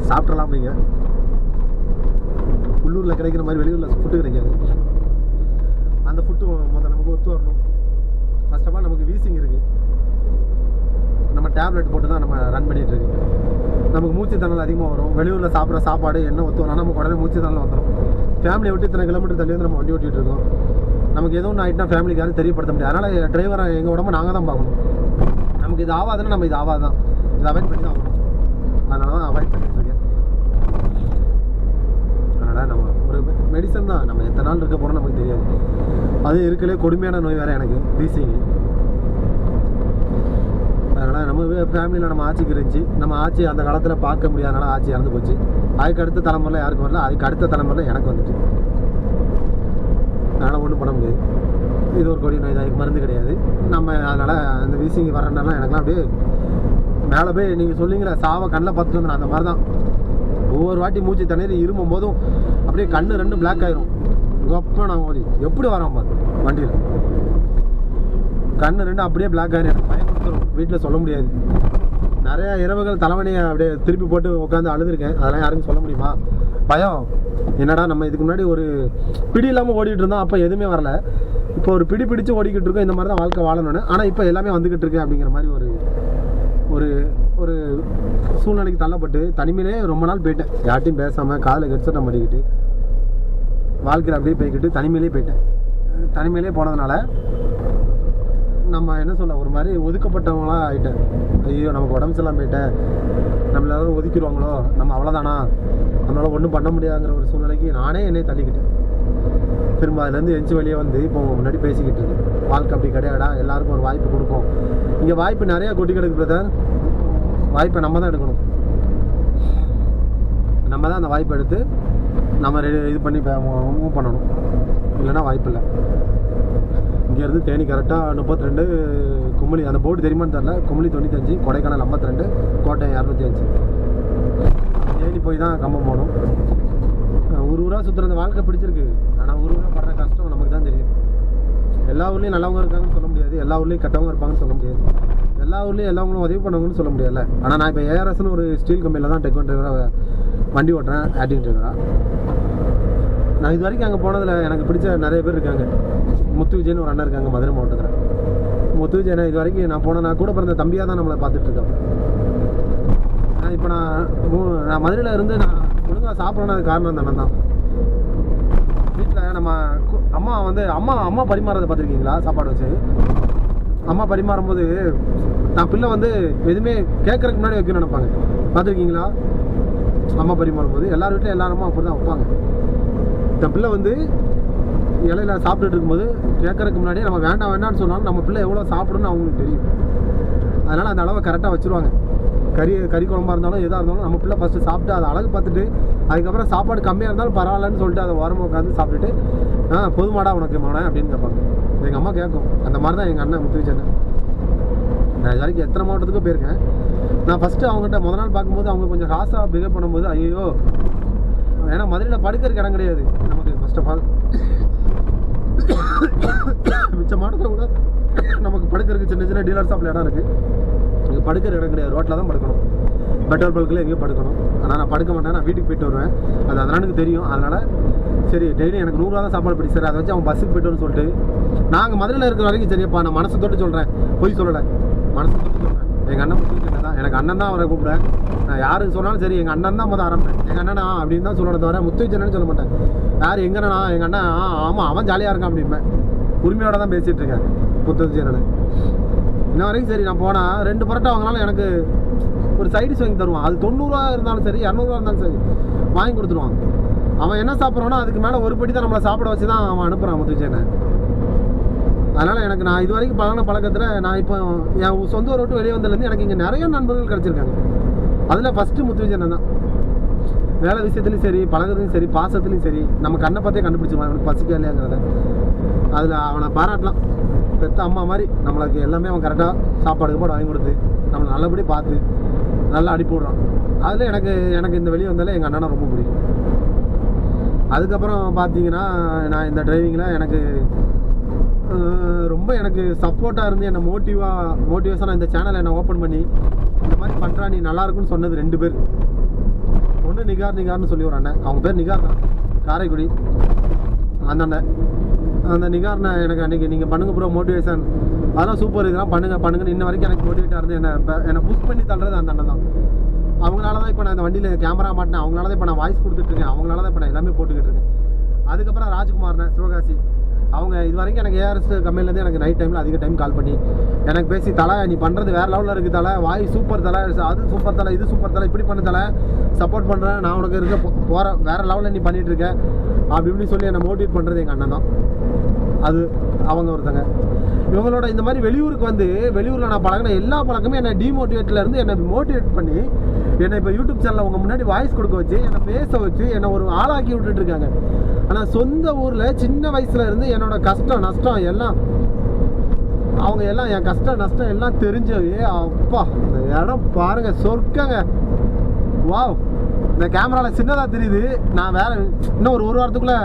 சாப்பிடலாம் அப்படிங்க. உள்ளூரில் கிடைக்கிற மாதிரி வெளியூரில் ஃபுட்டு கிடைக்காது. அந்த ஃபுட்டு முதல்ல நமக்கு ஒத்து வரணும். ஃபர்ஸ்ட் ஆஃப் ஆல் நமக்கு வீசிங் இருக்குது, நம்ம டேப்லெட் போட்டு தான் நம்ம ரன் பண்ணிகிட்டு இருக்கு. நமக்கு மூச்சு திணறல் அதிகமாக வரும். வெளியூரில் சாப்பிட்ற சாப்பாடு என்ன ஒத்து வரணும், நமக்கு உடனே மூச்சு திணறல் வந்துடும். ஃபேமிலியை விட்டு இத்தனை கிலோமீட்டர் தள்ளி வந்து நம்ம வண்டி ஓட்டிகிட்டு இருக்கோம். நமக்கு எதுவும் ஒன்று ஆகிட்டுனா ஃபேமிலிக்கு யாரும் தெரியப்படுத்த முடியாது. அதனால் டிரைவரை எங்கள் உடம்பு நாங்கள் தான் பார்க்கணும். நமக்கு இது ஆகாதுன்னா நம்ம இது ஆகாது தான், இதை அவாய்ட் பண்ணி தான் ஆகணும். அதனால தான் அவாய்ட் பண்ணிட்டு இருக்கேன். அதனால் நம்ம ஒரு மெடிசன் தான், நம்ம எத்தனை நாள் இருக்க போகிறோம் நமக்கு தெரியாது. அது இருக்கலே கொடுமையான நோய் வேறு எனக்கு, வீசிங். அதனால் நம்ம ஃபேமிலியில் நம்ம ஆட்சிக்கு இருந்துச்சு. நம்ம ஆட்சி அந்த காலத்தில் பார்க்க முடியாதனால ஆட்சி இறந்து போச்சு. அதுக்கு அடுத்த தலைமுறையில் யாருக்கும் வரல, அதுக்கு அடுத்த தலைமுறையில் எனக்கு வந்துட்டு. அதனால் ஒன்றும் பண்ண முடியாது. இது ஒரு கொடி நோய் தான், இதுக்கு மருந்து கிடையாது. நம்ம அதனால் அந்த வீசிங் வரனால எனக்குலாம் அப்படியே மேலே போய் நீங்கள் சொல்லிங்களா சாவை கண்ணில் பார்த்துட்டு வந்தேன். அந்த மாதிரி தான் ஒவ்வொரு வாட்டி மூச்சு தண்ணீர் இருமும் போதும் அப்படியே கண்ணு 2 பிளாக் ஆயிரும். அப்போ நான் ஓடி எப்படி வரோம் பாரு வண்டியில், கண்ணு 2 அப்படியே பிளாக் ஆயிரும். எனக்கு பயம் கொடுத்துரும், வீட்டில் சொல்ல முடியாது. நிறையா இரவுகள் தலைவணியை அப்படியே திருப்பி போட்டு உட்காந்து அழுதுருக்கேன். அதெல்லாம் யாருக்கும் சொல்ல முடியுமா? பயம். என்னடா நம்ம இதுக்கு முன்னாடி ஒரு பிடி இல்லாமல் ஓடிக்கிட்டு இருந்தோம், அப்போ எதுவுமே வரல. இப்போ ஒரு பிடி பிடிச்சு ஓடிக்கிட்டு இருக்கோம். இந்த மாதிரி தான் வாழ்க்கை வாழணும்னு. ஆனால் இப்போ எல்லாமே வந்துக்கிட்டு இருக்கு அப்படிங்கிற மாதிரி ஒரு ஒரு ஒரு சூழ்நிலைக்கு தள்ளப்பட்டு தனிமையிலே ரொம்ப நாள் போயிட்டேன். யார்ட்டையும் பேசாமல் காதில் ஹெட்செட்டை மாட்டிக்கிட்டு வாழ்க்கையில் அப்படியே போய்கிட்டு தனிமையிலே போயிட்டேன். தனிமையிலே போனதுனால நம்ம என்ன சொல்ல ஒரு மாதிரி ஒதுக்கப்பட்டவங்களாம் ஆகிட்டேன். ஐயோ நமக்கு உடம்பு சரியில்லாமல் போயிட்டேன், நம்மள எல்லாரும் ஒதுக்கிடுவாங்களோ, நம்ம அவ்வளோதானா, நம்மளால் ஒன்றும் பண்ண முடியாதுங்கிற ஒரு சூழ்நிலைக்கு நானே என்னை தள்ளிக்கிட்டேன். திரும்ப அதுலேருந்து எஞ்சி வெளியே வந்து இப்போ முன்னாடி பேசிக்கிட்டு இருக்கு. வாழ்க்கை அப்படி கிடையாடா, எல்லாருக்கும் ஒரு வாய்ப்பு கொடுக்கும். இங்கே வாய்ப்பு நிறையா கொட்டி கிடக்கு பிரதர். வாய்ப்பை நம்ம தான் எடுக்கணும். நம்ம தான் அந்த வாய்ப்பை எடுத்து நம்ம இது பண்ணி மூவ் பண்ணணும். இல்லைன்னா வாய்ப்பு இல்லை. இங்கேருந்து தேனி கரெக்டாக 32, கும்பளி அந்த போர்டு தெரியுமான்னு தெரில, கும்பளி 95, கொடைக்கானல் 52, கோட்டை 205. தேனி போய் தான் கம்பம் போகணும். ஊராக சுற்றுற வாழ்க்கை பிடிச்சிருக்கு. ஆனால் ஊராக படுற கஷ்டம் நமக்கு தான் தெரியும். எல்லா ஊர்லேயும் நல்லவங்க இருக்காங்கன்னு சொல்ல முடியாது, எல்லா ஊர்லேயும் கெட்டவங்க இருப்பாங்கன்னு சொல்ல முடியாது, எல்லா ஊர்லேயும் எல்லாவங்களும் உதவி பண்ணவங்கன்னு சொல்ல முடியல. ஆனால் நான் இப்போ ஏஆர்எஸ்னு ஒரு ஸ்டீல் கம்பெனியில் தான் டெக்வன் டிரைவராக வண்டி ஓட்டுறேன், ஆக்டிங் டிரைவராக. நான் இது வரைக்கும் அங்கே போனதில் எனக்கு பிடிச்ச நிறைய பேர் இருக்காங்க. முத்து விஜய்னு ஒரு அண்ணன் இருக்காங்க மதுரை மாவட்டத்தில். முத்து விஜய் இது வரைக்கும் நான் போனேன், நான் கூட பிறந்த தம்பியாக தான் நம்மளை பார்த்துட்ருக்கேன். இப்போ நான் மதுரையில் இருந்து நான் ஒழுங்காக சாப்பிட்றேன்னு அது காரணம் அந்த அண்ணன் தான். வீட்டில் நம்ம அம்மா வந்து அம்மா பரிமாறதை பார்த்துருக்கீங்களா? சாப்பாடு வச்சு அம்மா பரிமாறும்போது நான் பிள்ளை வந்து எதுவுமே கேட்குறதுக்கு முன்னாடி வைக்கணும்னு நினைப்பாங்க. பார்த்துருக்கீங்களா? அம்மா பரிமாறும்போது எல்லார் வீட்டிலும் எல்லாருமா அப்படி தான் வைப்பாங்க. இந்த பிள்ளை வந்து இலையில சாப்பிட்டுட்டு இருக்கும்போது கேட்கறதுக்கு முன்னாடியே நம்ம வேண்டாம் வேண்டாம்னு சொன்னாலும் நம்ம பிள்ளை எவ்வளோ சாப்பிடுன்னு அவங்களுக்கு தெரியும். அதனால் அந்த அளவை கரெக்டாக வச்சுருவாங்க. கறி குழம்பா இருந்தாலும் எதாக இருந்தாலும் நம்ம பிள்ளை ஃபஸ்ட்டு சாப்பிட்டு அதை அழகு பார்த்துட்டு அதுக்கப்புறம் சாப்பாடு கம்மியாக இருந்தாலும் பரவாயில்லன்னு சொல்லிட்டு அதை ஓரமாக உட்காந்து சாப்பிட்டுட்டு போதுமாடா உனக்கு மோனே அப்படின்னு கேட்பாங்க. எங்கள் அம்மா கேட்கும். அந்த மாதிரி தான் எங்கள் அண்ணன் முத்துவிஜய் அண்ணன். நான் இது வரைக்கும் எத்தனை மாவட்டத்துக்கும் போயிருக்கேன். நான் ஃபஸ்ட்டு அவங்ககிட்ட முதல் நாள் பார்க்கும்போது அவங்க கொஞ்சம் காசாக பிஹேவ் பண்ணும்போது ஐயோ, ஏன்னா மதுரையில் படுக்கிறதுக்கு இடம் கிடையாது நமக்கு. ஃபர்ஸ்ட் ஆஃப் ஆல் மிச்ச மாவட்டத்தில் கூட நமக்கு படுக்கிறதுக்கு சின்ன சின்ன டீலர் ஷாப்பில் இடம் இருக்குது. இங்கே படுக்கிற இடம் கிடையாது, ரோட்டில் தான் படுக்கணும். பெட்ரோல் பல்கில் எங்கேயும் படுக்கணும். ஆனால் நான் படுக்க மாட்டேன், நான் வீட்டுக்கு போயிட்டு வருவேன். அது அதனால் எனக்கு தெரியும். அதனால் சரி டெய்லி எனக்கு 100 ரூபா தான் சாப்பாடு பிடி சார், அதை வச்சு அவன் பஸ்ஸுக்கு போய்ட்டுன்னு சொல்லிட்டு நாங்கள் மதுரையில் இருக்கிற வரைக்கும் சரியாப்பா. நான் மனசை தொட்டு சொல்கிறேன், பொய் சொல்லலை, மனசை தொட்டு சொல்கிறேன். எங்கள் அண்ணன் முத்துவிஜய் தான், எனக்கு அண்ணன் தான் அவரை கூப்பிடுறேன். நான் யாருக்கு சொன்னாலும் சரி எங்கள் அண்ணன் தான் முதல் ஆரம்பிப்பேன். எங்கள் அண்ணனா அப்படின்னு தான் சொல்லணும் தவிர முத்துவிஜய்னு சொல்ல மாட்டேன். யார் எங்கள் அண்ணனா? எங்கள் அண்ணன் ஆமாம் அவன் ஜாலியாக இருக்கான் அப்படின்பேன். உரிமையோட தான் பேசிகிட்டு இருக்கேன் முத்துவிஜய் அண்ணன். இன்ன வரைக்கும் சரி நான் போனால் 2 பரோட்டா வாங்கினாலும் எனக்கு ஒரு சைடிஷ் வாங்கி தருவான். அது 90 ரூபா இருந்தாலும் சரி 200 ரூபா இருந்தாலும் சரி வாங்கி கொடுத்துருவான். அவன் என்ன சாப்பிட்றானோ அதுக்கு மேலே ஒரு படி தான் நம்மளை சாப்பிட வச்சு தான் அவன் அனுப்புகிறான் முத்துவிஜயனை. அதனால் எனக்கு நான் இது வரைக்கும் பழகின பழக்கத்தில் நான் இப்போ என் சொந்த ஊரை விட்டு வெளியே வந்ததுலேருந்து எனக்கு இங்கே நிறைய நண்பர்கள் கிடச்சிருக்காங்க. அதில் ஃபஸ்ட்டு முத்துவிஜயன் தான். வேலை விஷயத்துலையும் சரி, பழகிறதுலையும் சரி, பாசத்துலையும் சரி, நம்ம கண்ணை பார்த்தே கண்டுபிடிச்சிருவான் அவனுக்கு பசிக்க இல்லையாங்கிறத. அதில் அவனை பாராட்டலாம். பெத்த அம்மா மாதிரி நம்மளுக்கு எல்லாமே அவன் கரெக்டாக சாப்பாடு வாங்கி கொடுத்து நம்மளை நல்லபடி பார்த்து நல்லா அனுப்பி விட்றான். அதில் எனக்கு இந்த வெளியே வந்தாலே எங்கள் அண்ணனை ரொம்ப பிடிக்கும். அதுக்கப்புறம் பார்த்தீங்கன்னா நான் இந்த டிரைவிங்கில் எனக்கு சப்போர்ட்டாக இருந்து என்னை மோட்டிவேஷனாக இந்த சேனலை என்னை ஓப்பன் பண்ணி இந்த மாதிரி பண்ணுறா நீ நல்லாயிருக்குன்னு சொன்னது 2 பேர். ஒன்று நிகார்னு சொல்லி ஒரு அண்ணன், அவங்க பேர் நிகார் தான், காரைக்குடி. அந்த அண்ணன் அந்த நிகார்னை எனக்கு அன்றைக்கி நீங்கள் பண்ணுங்க ப்ரோ மோட்டிவேஷன், அதெல்லாம் சூப்பர், இதெல்லாம் பண்ணுங்கன்னு இன்ன வரைக்கும் எனக்கு மோட்டிவேட்டாக இருந்து என்னை புஷ் பண்ணி தள்ளுறது அந்த அண்ணன் தான். அவங்களால தான் இப்போ நான் இந்த வண்டியில் கேமரா மாட்டினேன், அவங்களால தான் இப்போ நான் வாய்ஸ் கொடுத்துட்ருக்கேன், அவங்களால தான் இப்போ நான் எல்லாமே போட்டுக்கிட்டு இருக்கேன். அதுக்கப்புறம் ராஜ்குமார்ண்ணே சிவகாசி, அவங்க இது வரைக்கும் எனக்கு ஏஆர்எஸ் கம்பெனிலேருந்து எனக்கு நைட் டைமில் அதிக டைம் கால் பண்ணி எனக்கு பேசி, தலை நீ பண்ணுறது வேறு லெவலில் இருக்குது தலை, வாய்ஸ் சூப்பர் தலை, அது சூப்பர் தலை, இது சூப்பர் தலை, இப்படி பண்ண தலை, சப்போர்ட் பண்ணுறேன், நான் உனக்கு இருக்க போகிற வேறு லெவலில் நீ பண்ணிகிட்டு இருக்க அப்படி இப்படி சொல்லி என்னை மோட்டிவேட் பண்ணுறது எங்கள் அண்ணன் தான். அது அவங்க ஒருத்தங்க. இவங்களோட இந்த மாதிரி வெளியூரில் நான் பழகின எல்லா பழக்கமே என்னை டிமோட்டிவேட்லேருந்து என்னை மோட்டிவேட் பண்ணி என்னை இப்போ யூடியூப் சேனலில் உங்கள் முன்னாடி வாய்ஸ் கொடுக்க வச்சு என்னை பேச வச்சு என்னை ஒரு ஆளாக்கி விட்டுட்டு இருக்காங்க. ஆனால் சொந்த ஊரில் சின்ன வயசுல இருந்து என்னோட கஷ்டம் நஷ்டம் எல்லாம் அவங்க எல்லாம் என் கஷ்டம் நஷ்டம் எல்லாம் தெரிஞ்சவே, அப்பா இந்த இடம் பாருங்க சொர்க்கங்க. வாவ், இந்த கேமராவில் சின்னதாக தெரியுது. நான் இன்னும் ஒரு வாரத்துக்குள்ளே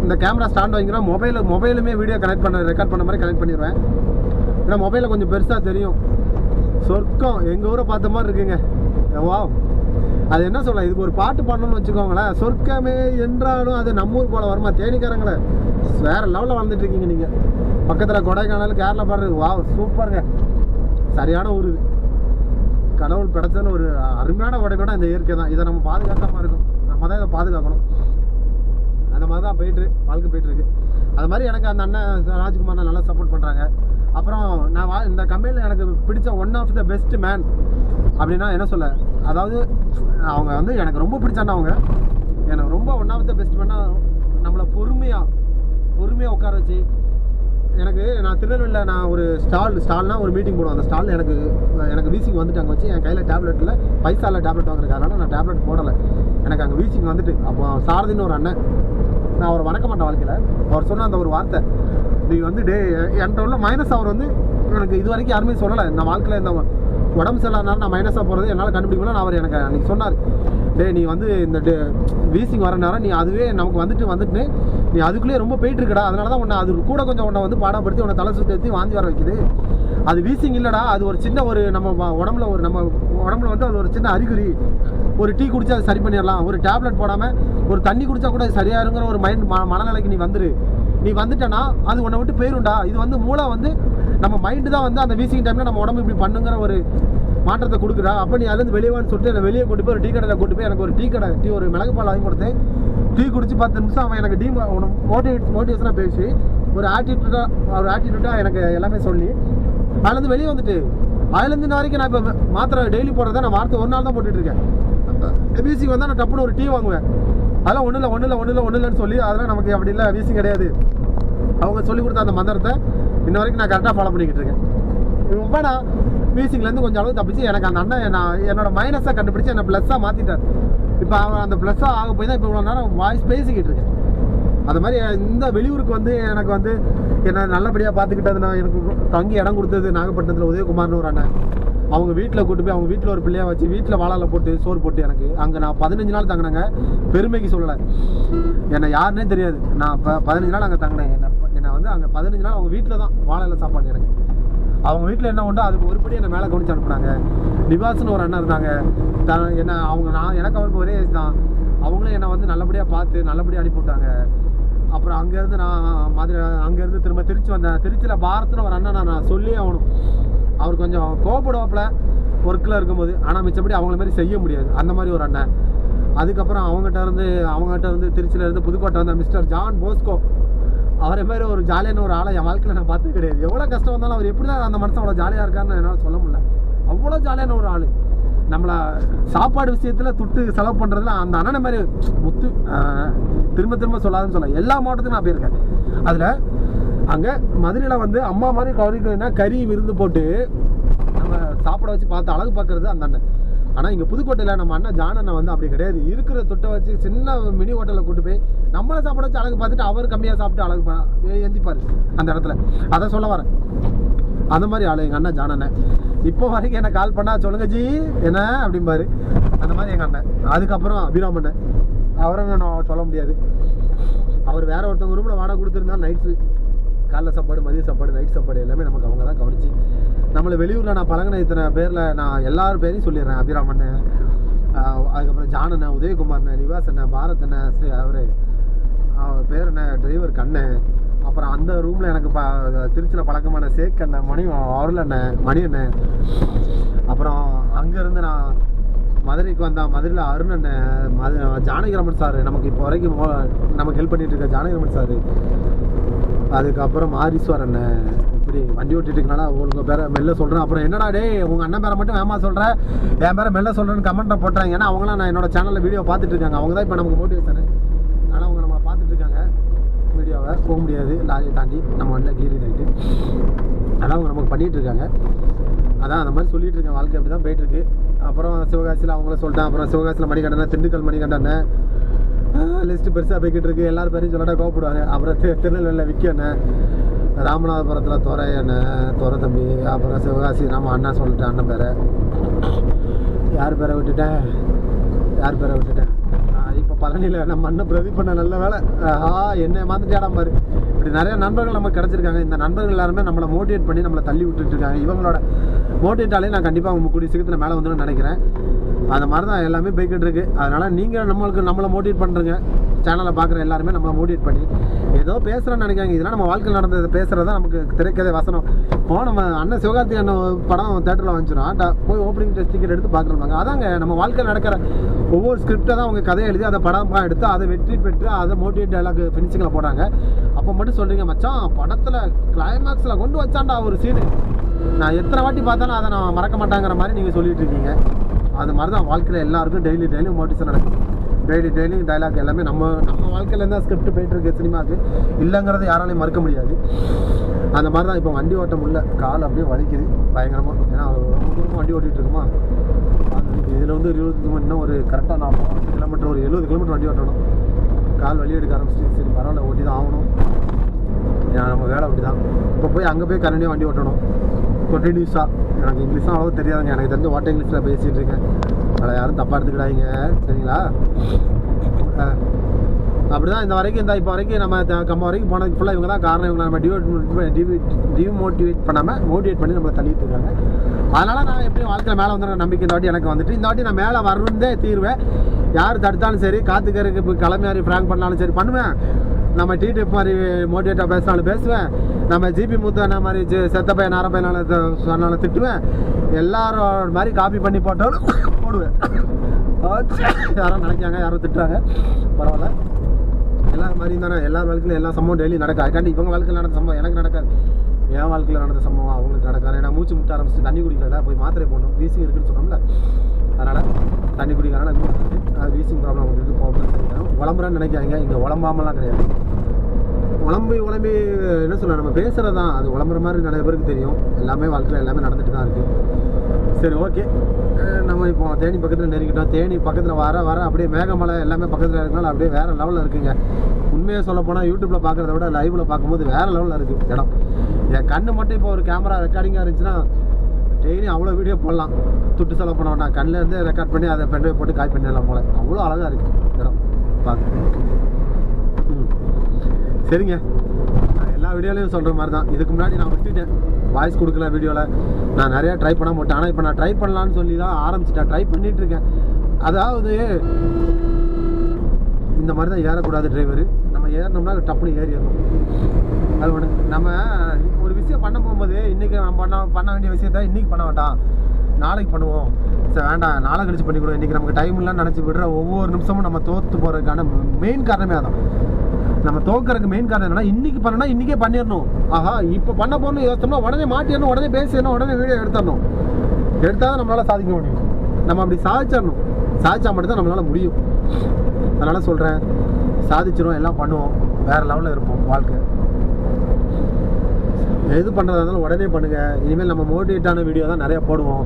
இந்த கேமரா ஸ்டாண்ட் வாங்கிக்கிறேன். மொபைலுமே வீடியோ ரெக்கார்ட் பண்ண மாதிரி கனெக்ட் பண்ணிடுவேன். ஏன்னா மொபைலில் கொஞ்சம் பெருசாக தெரியும். சொர்க்கம், எங்கள் ஊரை பார்த்த மாதிரி இருக்குங்க. வாவ், அது என்ன சொல்ல, இதுக்கு ஒரு பாட்டு பாடணும்னு வச்சுக்கோங்களேன். சொர்க்கமே என்றாலும் அது நம்ம ஊர் போல் வருமா? தேனிக்காரங்களே வேறு லெவலில் வாழ்ந்துட்டு இருக்கீங்க நீங்கள். பக்கத்தில் கொடைக்கானல், கேரளா பாடுறது. வாவ், சூப்பருங்க, சரியான ஊர் இது. கடவுள் படைச்சதில் ஒரு அருமையான உடைக்கூட இந்த இயற்கை தான். இதை நம்ம பாதுகாக்காமல் இருக்கும், நம்ம தான் இதை பாதுகாக்கணும். அந்த மாதிரி தான் வாழ்க்கை போயிட்டுருக்கு. அது மாதிரி எனக்கு அந்த அண்ணன் ராஜ்குமார் நல்லா சப்போர்ட் பண்ணுறாங்க. அப்புறம் நான் இந்த கம்பெனியில் எனக்கு பிடிச்ச one of the best man அப்படின்னா என்ன சொல்ல, அதாவது அவங்க எனக்கு ரொம்ப பிடிச்சாங்க. அவங்க எனக்கு ரொம்ப ஒன் ஆஃப் த பெஸ்ட் மேன்னா நம்மளை பொறுமையாக உட்கார வச்சு நான் திருநெல்வேலியில் நான் ஒரு ஸ்டால்னா ஒரு மீட்டிங் போடுவேன். அந்த ஸ்டாலில் எனக்கு வீசிங் வந்துட்டு அங்கே வச்சு என் கையில் டேப்லெட்டில் பைசாவில் டேப்லெட் வாங்குறதுக்காக நான் டேப்லெட் போடலை. எனக்கு அங்கே வீசிங் வந்துட்டு அப்போ சாரதின்னு ஒரு அண்ணன், நான் அவர் வணக்க மாட்டேன் வாழ்க்கையில். அவர் சொன்ன அந்த ஒரு வார்த்தை, நீ என்கிட்ட உள்ள மைனஸ் அவர் எனக்கு இது வரைக்கும் யாருமே சொல்லலை. நான் வாழ்க்கையில் இந்த உடம்பு சரியில்லாதனால நான் மைனஸாக போகிறது என்னால் கண்டுபிடிக்கல. நான் அவர் எனக்கு அன்றைக்கி சொன்னார், நீ இந்த வீசிங் வர நேரம் நீ அதுவே நமக்கு வந்துட்டு நீ அதுக்குள்ளேயே ரொம்ப போயிட்டுருக்கடா, அதனால தான் உன்னை அது கூட கொஞ்சம் உன்னை பாடப்படுத்தி உன்னை தலை சுற்றி வாந்தி வர வைக்குது. அது வீசிங் இல்லைடா, அது ஒரு சின்ன நம்ம உடம்புல அது ஒரு சின்ன அறிகுறி. ஒரு டீ குடிச்சா அது சரி பண்ணிடலாம், ஒரு டேப்லெட் போடாமல் ஒரு தண்ணி குடித்தா கூட சரியாயிருங்கிற ஒரு மனநிலைக்கு நீ வந்துட்டேன்னா அது உன்னை விட்டு போயிருண்டா. இது மூளை நம்ம மைண்டு தான் அந்த வீசிங் டைமில் நம்ம உடம்பு இப்படி பண்ணுங்கிற ஒரு மாற்றத்தை கொடுக்குறா. அப்போ நீ அதுலேருந்து வெளியேவான்னு சொல்லிட்டு என்னை வெளியே கொண்டு போய் ஒரு டீ கடையில் கொண்டு போய் எனக்கு ஒரு மிளகு பால் வாங்கி கொடுத்தேன். டீ குடிச்சு 10 நிமிஷம் அவன் எனக்கு மோட்டிவேஷனாக பேசி ஒரு ஆட்டிடியூட்டாக எனக்கு எல்லாமே சொல்லி அதுலேருந்து வெளியே அதுலேருந்து இன்ன வரைக்கும் நான் இப்போ மாத்திரை டெய்லி போடுறத நான் வாரத்தை ஒரு நாள் தான் போட்டுட்ருக்கேன். வீசிங் நான் டப்புன்னு ஒரு டீ வாங்குவேன். அதெல்லாம் ஒன்றும் இல்லைன்னு சொல்லி அதெல்லாம் நமக்கு அப்படி இல்லை, வீசிங் கிடையாது. அவங்க சொல்லிக் கொடுத்த அந்த மந்திரத்தை இன்ன வரைக்கும் நான் கரெக்டாக ஃபாலோ பண்ணிக்கிட்டு இருக்கேன். இப்போ நான் வீசிங்லேருந்து கொஞ்சம் அளவு தப்பிச்சு எனக்கு அந்த அண்ணன் என்னோட மைனஸாக கண்டுபிடிச்சி என்னை ப்ளஸ்ஸாக மாற்றிட்டார். இப்போ அவன் அந்த ப்ளஸ்ஸாக ஆக போய் தான் இப்போ இவ்வளோ நேரம் வாய்ஸ் பேசிக்கிட்டு இருக்கேன். அது மாதிரி இந்த வெளியூருக்கு எனக்கு என்னை நல்லபடியாக பார்த்துக்கிட்டது, நான் எனக்கு தங்கி இடம் கொடுத்தது நாகப்பட்டினத்தில் உதயகுமார்னு ஒரு அண்ணன். அவங்க வீட்டில் கூட்டு போய் அவங்க வீட்டில் ஒரு பிள்ளையாக வச்சு வீட்டில் வாழால போட்டு சோறு போட்டு எனக்கு அங்கே நான் 15 நாள் தங்கினேங்க. பெருமைக்கு சொல்லலை, என்னை யாருன்னே தெரியாது. நான் 15 நாள் அங்கே தங்கினேன். என்னை அங்கே 15 நாள் அவங்க வீட்டில் தான் வாழையில சாப்பாடு. எனக்கு அவங்க வீட்டில் என்ன உண்டோ அதுக்கு ஒருபடி என்னை மேலே கவனிச்சு அனுப்புனாங்க. நிவாஸ்னு ஒரு அண்ணன் இருந்தாங்க. எனக்கு அவருக்கு ஒரே ஏஜ் தான். அவங்களும் என்னை நல்லபடியாக பார்த்து நல்லபடியாக அனுப்பிவிட்டாங்க. அப்புறம் அங்கேருந்து அங்கேருந்து திரும்ப திருச்சி வந்தேன். திருச்சியில் பாரத்னு ஒரு அண்ணன் நான் சொல்லி ஆகணும். அவர் கொஞ்சம் கோவப்படுவாப்பில் ஒர்க்கில் இருக்கும்போது, ஆனால் மிச்சப்படி அவங்கள மாதிரி செய்ய முடியாது, அந்த மாதிரி ஒரு அண்ணன். அதுக்கப்புறம் அவங்ககிட்ட இருந்து திருச்சியிலேருந்து புதுக்கோட்டை வந்த மிஸ்டர் ஜான் போஸ்கோ, அவரை மாதிரி ஒரு ஜாலியான ஒரு ஆளை என் வாழ்க்கையில் நான் பார்த்தது கிடையாது. எவ்வளோ கஷ்டம் வந்தாலும் அவர் எப்படி தான் அந்த மனுஷன் அவ்வளோ ஜாலியாக இருக்காருன்னு என்னால் சொல்ல முடியல. அவ்வளோ ஜாலியான ஒரு ஆள். நம்மளை சாப்பாடு விஷயத்தில் துட்டு செலவு பண்ணுறதுல அந்த அண்ணனை மாதிரி முத்து திரும்ப திரும்ப சொல்லாதுன்னு சொல்ல எல்லா மாவட்டத்துக்கும் நான் போயிருக்கேன். அதில் அங்கே மதுரையில் வந்து அம்மா மாதிரி கவனிக்கணும்னா கறி விருந்து போட்டு நம்ம சாப்பிட வச்சு பார்த்து அழகு பார்க்குறது அந்த அண்ணன். ஆனால் இங்கே புதுக்கோட்டையில் நம்ம அண்ணன் ஜானண்ணை வந்து அப்படி கிடையாது. இருக்கிற தொட்டை வச்சு சின்ன மினி ஹோட்டலில் கூட்டு போய் நம்மளை சாப்பிட வச்சு அழகு பார்த்துட்டு அவர் கம்மியாக சாப்பிட்டு அழகு எந்திப்பார் அந்த இடத்துல. அதை சொல்ல வரேன். அந்த மாதிரி ஆளு எங்கள் அண்ணன் ஜானண்ணன். இப்போ வரைக்கும் என்ன கால் பண்ணால் சொல்லுங்க ஜி என்ன அப்படிம்பாரு. அந்த மாதிரி எங்கள் அண்ணன். அதுக்கப்புறம் அபிராம் அண்ணன், அவரை நான் சொல்ல முடியாது. அவர் வேற ஒருத்தவங்க ரூமில் வாடகை கொடுத்துருந்தா நைட்டு காலைல சாப்பாடு மதிய சாப்பாடு நைட் சாப்பாடு எல்லாமே நமக்கு அவங்க தான் கவனிச்சு நம்மளை வெளியூரில் நான் பழகின இத்தனை பேரில் நான் எல்லாரும் பேரையும் சொல்லிடுறேன். அபிராம் அண்ணன், அதுக்கப்புறம் ஜானண்ணன், உதயகுமார்ண்ணன், நிவாஸ் அண்ணன், பாரத் அண்ணன், அவர் பேர் என்ன டிரைவர் கண்ணன், அப்புறம் அந்த ரூமில் எனக்கு திருச்சியில் பழக்கமான சேக் அண்ணன், அருள் அண்ணன், மணி அண்ணன், அப்புறம் அங்கேருந்து நான் மதுரைக்கு வந்தேன். மதுரையில் அருண் அண்ணன், ஜானகிரமன் சார், நமக்கு இப்போ வரைக்கும் நமக்கு ஹெல்ப் பண்ணிட்டு இருக்க ஜானகிரமன் சார், அதுக்கப்புறம் மாரீஸ்வர் அண்ணன். இப்படி வண்டி ஓட்டிட்டு இருக்கனால உங்க பேரை மெல்ல சொல்கிறேன். அப்புறம் என்னடா டே உங்கள் அண்ணன் பேரை மட்டும் வேமா சொல்கிறேன், என் பேரை மெல்ல சொல்கிறேன்னு கமெண்ட்டை போட்டுறாங்க. ஏன்னா அவங்களாம் நான் என்னோட சேனலில் வீடியோ பார்த்துட்டு இருக்காங்க. அவங்க தான் இப்போ நமக்கு மோட்டிவேஷன். ஆனால் அவங்க நம்ம பார்த்துட்டு இருக்காங்க வீடியோவை. போக முடியாது லாரியை தாண்டி நம்ம வண்டியில் கீரி ஆகிட்டு. அதான் அவங்க நமக்கு பண்ணிகிட்டு இருக்காங்க. அதான் அந்த மாதிரி சொல்லிட்டு இருக்கேன். வாழ்க்கை அப்படி தான் போயிட்டுருக்கு. அப்புறம் சிவகாசியில் அவங்கள சொல்லிட்டேன். அப்புறம் சிவகாசியில் மணிகண்டனை, திண்டுக்கல் மணிகண்டனை, லிஸ்ட்டு பெருசாக போய்கிட்டு இருக்குது. எல்லாரும் பேரையும் சொல்லட்டா கோப்பிடுவாங்க. அப்புறம் திருநெல்வேலியில் விக்கி அண்ணன், ராமநாதபுரத்தில் துறை அண்ணன், துறை தம்பி, அப்புறம் சிவகாசி நம்ம அண்ணா சொல்லிட்டேன். அண்ணன் பேரை யார் பேரை விட்டுட்டேன் இப்போ பழனியில் நம்ம அண்ணன் பிரதீப் பண்ண நல்ல வேலை. என்ன மாற்றிட்டாடாம பாரு. இப்படி நிறைய நண்பர்கள் நமக்கு கிடச்சிருக்காங்க. இந்த நண்பர்கள் எல்லாருமே நம்மளை மோட்டிவேட் பண்ணி நம்மளை தள்ளி விட்டுட்டுருக்காங்க. இவங்களோட மோட்டிவேட்டாலே நான் கண்டிப்பாக அவங்க கூடிய சீக்கிரத்தில் மேலே வந்துடும் நினைக்கிறேன். அந்த மாதிரி தான் எல்லாமே போய்கிட்டு இருக்கு. அதனால் நீங்கள் நம்மளை மோட்டிவேட் பண்ணுறங்க. சேனலை பார்க்குற எல்லாருமே நம்மளை மோட்டிவேட் பண்ணி ஏதோ பேசுகிறேன்னு நினைக்காங்க. இதெல்லாம் நம்ம வாழ்க்கையில் நடந்தது பேசுகிறது தான் நமக்கு திரைக்கதை வசனம். இப்போ நம்ம அண்ணன் சிவகார்த்தி அண்ணன் படம் தேட்டரில் வந்துச்சுன்னா போய் ஓப்பனிங் டெஸ்ட் டிக்கெட் எடுத்து பார்க்குறாங்க. அதாங்க நம்ம வாழ்க்கையில் நடக்கிற ஒவ்வொரு ஸ்கிரிப்டை தான் அவங்க கதையை எழுதி அதை படமாக எடுத்து அதை வெற்றி பெற்று அதை மோட்டிவேட் டைலாக் ஃபினிஷிங்கில் போடுறாங்க. அப்போ மட்டும் சொல்கிறீங்க மச்சான் படத்தில் கிளைமேக்ஸில் கொண்டு வச்சாண்டா ஒரு சீனு, நான் எத்தனை வாட்டி பார்த்தாலும் அதை நான் மறக்க மாட்டாங்கிற மாதிரி நீங்கள் சொல்லிட்டு இருக்கீங்க. அது மாதிரி தான் வாழ்க்கையில் எல்லாருக்கும் டெய்லி மோட்டிவேஷன் நடக்கும். டெய்லி டைலாக் எல்லாமே நம்ம வாழ்க்கையில் தான் ஸ்கிரிப்ட் போயிட்டுருக்கு சினிமாவுக்கு. இல்லைங்கிறது யாராலையும் மறுக்க முடியாது. அந்த மாதிரி தான் இப்போ வண்டி ஓட்ட முடியல. கால் அப்படியே வலிக்குது பயங்கரமாக. ஏன்னா ரொம்ப தூரமாக வண்டி ஓட்டிகிட்டு இருக்குமா. இதில் வந்து 20 இன்னும் ஒரு கரெக்டாக 40 கிலோமீட்டர் ஒரு 70 கிலோமீட்டர் வண்டி ஓட்டணும். கால் வலி எடுக்க ஆரம்பிச்சிட்டு சரி பரவாயில்ல ஓட்டி தான் ஆகணும். நம்ம வேலை அப்படி தான். இப்போ போய் அங்கே போய் கரண்டியாக வண்டி ஓட்டணும் கண்டினியூஸாக. எனக்கு இங்கிலீஷும் அவ்வளோ தெரியாதுங்க. எனக்கு தெரிஞ்ச ஓட்ட இங்கிலீஷில் பேசிகிட்டு இருக்கேன். அதை யாரும் தப்பாக எடுத்துக்கிடாதீங்க சரிங்களா. அப்படி தான் இப்போ வரைக்கும் நம்ம வரைக்கும் போனதுக்கு ஃபுல்லாக இவங்க தான் காரணம். இவங்க நம்ம டிமோட்டிவேட் பண்ணாமல் மோட்டிவேட் பண்ணி நம்மளை தள்ளிட்டு இருக்காங்க. அதனால் நான் எப்படியும் வாழ்க்கையில் மேலே வந்துடுற நம்பிக்கை இந்த வாட்டி எனக்கு வந்துட்டு. இந்த வாட்டி நான் மேலே வரணுந்தே தீர்வேன். யார் தடுத்தாலும் சரி, காத்துக்கருக்கு இப்போ கிளம்பியாரி ஃப்ராங்க் பண்ணாலும் சரி பண்ணுவேன். நம்ம டிடிஎஃப் மாதிரி மோட்டிவேட்டாக பேசினாலும் பேசுவேன். நம்ம ஜிபி முத்தண்ணா மாதிரி செத்த பையன் நார பையனாலும் சொன்னாலும் திட்டுவேன். எல்லாரோட மாதிரி காப்பி பண்ணி போட்டாலும் போடுவேன். யாரும் நினைக்காங்க, யாரும் திட்டுறாங்க, பரவாயில்ல. எல்லாரும் மாதிரி தானே எல்லார் வாழ்க்கையிலும் எல்லா சம்பவம் டெய்லி நடக்காது. அதுக்காண்டி இவங்க வாழ்க்கையில் நடந்த சம்பவம் எனக்கு நடக்காது. என் வாழ்க்கையில் நடந்த சம்பவம் அவங்களுக்கு நடக்காது. ஏன்னா மூச்சு முட்ட ஆரம்பிச்சு தண்ணி குடிக்கிறல போய் மாத்திரை போடணும். வீசிங் இருக்குன்னு சொன்னோம்ல, அதனால் தண்ணி குடிக்கிறனால அது வீசிங் ப்ராப்ளம் அவங்களுக்கு போகணும். உடம்புறான்னு நினைக்காதீங்க. இங்கே உடம்பாமலாம் கிடையாது. உடம்பி என்ன சொல்ல நம்ம பேசுகிறது தான் அது உடம்புற மாதிரி நிறைய பேருக்கு தெரியும். எல்லாமே வாழ்க்கையில் எல்லாமே நடந்துட்டு தான் இருக்குது. சரி ஓகே, நம்ம இப்போ தேனி பக்கத்தில் நெருங்கிட்டோம். தேனி பக்கத்தில் வர அப்படியே மேகமலை எல்லாமே பக்கத்தில் இருக்கனால அப்படியே வேறு லெவலில் இருக்குங்க. உண்மையை சொல்ல போனால் யூடியூப்பில் பார்க்குறத விட லைவில் பார்க்கும்போது வேறு லெவலில் இருக்குது இடம். என் கண்ணு மட்டும் இப்போ ஒரு கேமரா ரெக்கார்டிங்காக இருந்துச்சுன்னா டெய்லி அவ்வளோ வீடியோ போடலாம். துட்டு செலவு பண்ண வேண்டாம். கண்ணிலேருந்து ரெக்கார்ட் பண்ணி அதை பென்ட்ரைவ் போட்டு காய் பண்ணிடலாம் போல். அவ்வளோ அழகாக இருக்குது இடம் பார்க்க. சரிங்க, நான் எல்லா வீடியோலையும் சொல்கிற மாதிரி தான். இதுக்கு முன்னாடி நான் விட்டுட்டேன், வாய்ஸ் கொடுக்கல வீடியோவில். நான் நிறையா ட்ரை பண்ண மாட்டேன். ஆனால் இப்போ நான் ட்ரை பண்ணலான்னு சொல்லி தான் ஆரம்பிச்சிட்டேன். ட்ரை பண்ணிகிட்ருக்கேன். அதாவது இந்த மாதிரி தான் ஏறக்கூடாது டிரைவரு. நம்ம ஏறினோம்னா டப்புனு ஏறிடணும். அது ஒன்று. நம்ம ஒரு விஷயம் பண்ண போகும்போது இன்றைக்கி நம்ம பண்ண வேண்டிய விஷயத்த இன்றைக்கி பண்ண வேண்டாம், நாளைக்கு பண்ணுவோம், சரி வேண்டாம் நாளை கழிச்சு பண்ணிக்கூடும், இன்றைக்கி நமக்கு டைம் இல்லைன்னு நினச்சி விடுற ஒவ்வொரு நிமிஷமும் நம்ம தோற்று போகிறதுக்கான மெயின் காரணமே அதான். நம்ம தோக்கிறதுக்கு மெயின் காரணம் என்னன்னா இன்றைக்கி பண்ணனா இன்றைக்கே பண்ணிடணும். ஆஹா இப்போ பண்ண போகணும்னு யோசிச்சோம்னா உடனே மாட்டிடணும், உடனே பேசிடணும், உடனே வீடியோ எடுத்துடணும். எடுத்தால் தான் நம்மளால் சாதிக்க முடியும். நம்ம அப்படி சாதிச்சிடணும். சாதிச்சா மட்டும்தான் நம்மளால் முடியும். அதனால் சொல்கிறேன், சாதிச்சிடும், எல்லாம் பண்ணுவோம், வேறு லெவலில் இருப்போம். வாழ்க்கை எது பண்ணுறதா இருந்தாலும் உடனே பண்ணுங்கள். இனிமேல் நம்ம மோட்டிவேட்டான வீடியோ தான் நிறையா போடுவோம்.